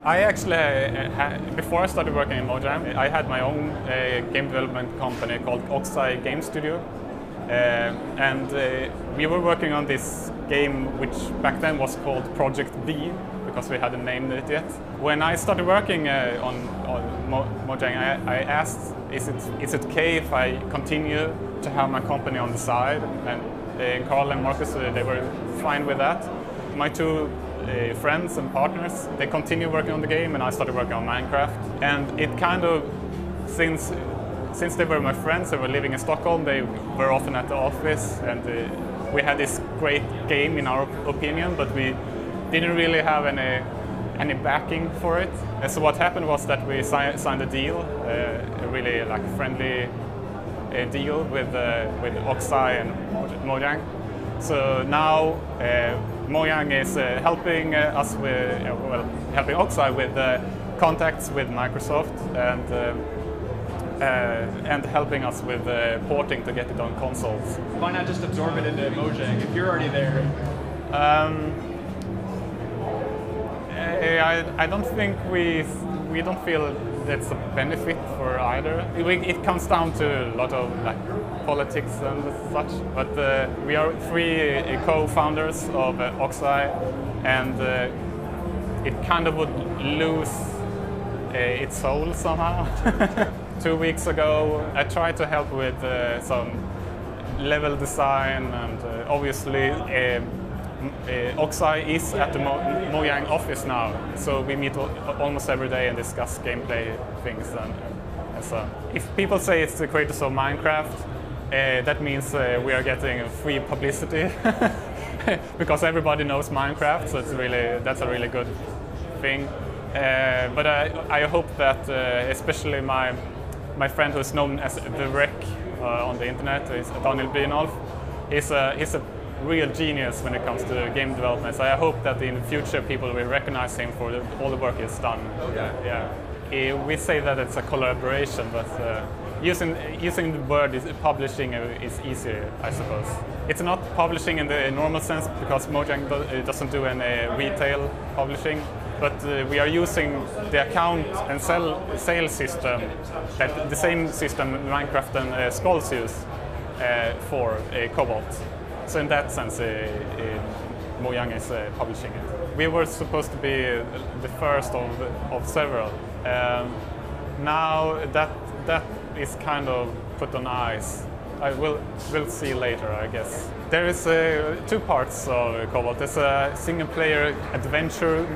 I actually, before I started working in Mojang, I had my own game development company called Oxeye Game Studio. And we were working on this game which back then was called Project B, because we hadn't named it yet. When I started working on Mojang, I asked, is it okay if I continue to have my company on the side? And Carl and Marcus, they were fine with that. My two friends and partners, they continued working on the game, and I started working on Minecraft. And it kind of, since they were my friends, they were living in Stockholm, they were often at the office, and we had this great game in our opinion, but we didn't really have any backing for it. And so what happened was that we signed a deal, a really like friendly deal with Oxeye and Mojang. So now Mojang is helping us with, helping Oxeye with contacts with Microsoft and helping us with porting to get it on consoles. Why not just absorb it into Mojang if you're already there? I don't think we don't feel that's a benefit for either. It comes down to a lot of like politics and such, but we are three co-founders of Oxeye, and it kind of would lose its soul somehow. 2 weeks ago, I tried to help with some level design, and obviously Oxeye is at the Mojang office now, so we meet almost every day and discuss gameplay things. And so, if people say it's the creators of Minecraft, that means we are getting free publicity because everybody knows Minecraft, so that's a really good thing. But I hope that especially my friend who's known as The Wreck on the internet, is Daniel Brynolf. He's a real genius when it comes to game development. So I hope that in the future people will recognize him for all the work he's done. Okay. Yeah. We say that it's a collaboration, but using the word publishing is easier, I suppose. It's not publishing in the normal sense because Mojang doesn't do any retail publishing, but we are using the account and sales system, the same system Minecraft and Skulls use for Cobalt. So in that sense, Mojang is publishing it. We were supposed to be the first of several. Now that is kind of put on ice. We'll see later, I guess. There is two parts of Cobalt. There's a single-player adventure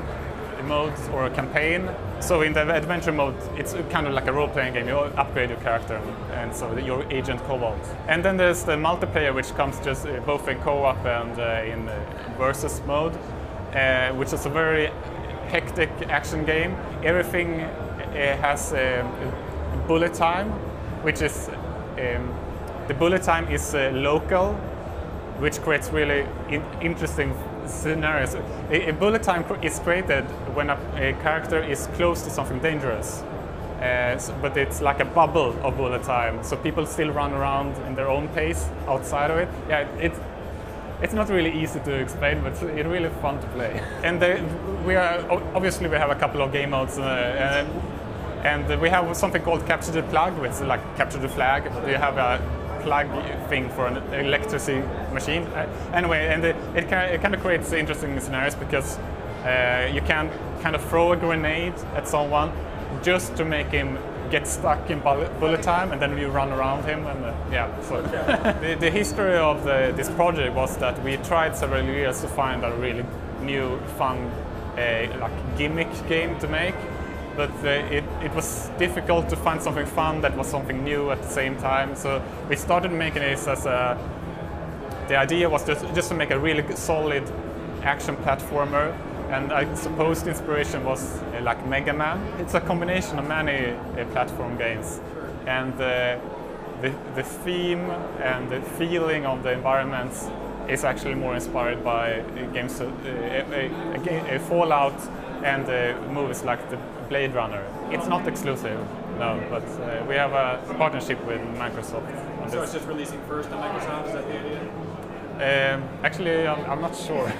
mode or a campaign. So in the adventure mode, it's kind of like a role-playing game. You upgrade your character, and so you're Agent Cobalt. And then there's the multiplayer, which comes just both in co-op and in versus mode, which is a very hectic action game. Everything has bullet time, which is the bullet time is local, which creates really interesting scenarios. A bullet time is created when a character is close to something dangerous, but it's like a bubble of bullet time, so people still run around in their own pace outside of it. Yeah, it's not really easy to explain, but it's really fun to play. And we have a couple of game modes, and we have something called Capture the Plug, which is like Capture the Flag. You have a plug thing for an electricity machine. Anyway, and it kind of creates interesting scenarios because you can kind of throw a grenade at someone just to make him get stuck in bullet time, and then you run around him. And so the history of this project was that we tried several years to find a really new, fun, like gimmick game to make. But it was difficult to find something fun that was something new at the same time. So we started making this as the idea was just to make a really solid action platformer. And I suppose the inspiration was like Mega Man. It's a combination of many platform games. And the theme and the feeling of the environments is actually more inspired by games, Fallout and movies like the Blade Runner. It's not exclusive, no, but we have a partnership with Microsoft on this. So it's just releasing first on Microsoft, is that the idea? Actually, I'm not sure.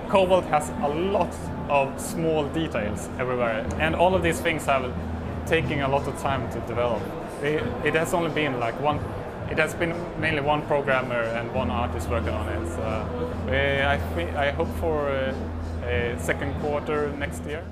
Cobalt has a lot of small details everywhere, and all of these things have taken a lot of time to develop. It has only been like one. It has been mainly one programmer and one artist working on it. So I hope for a second quarter next year.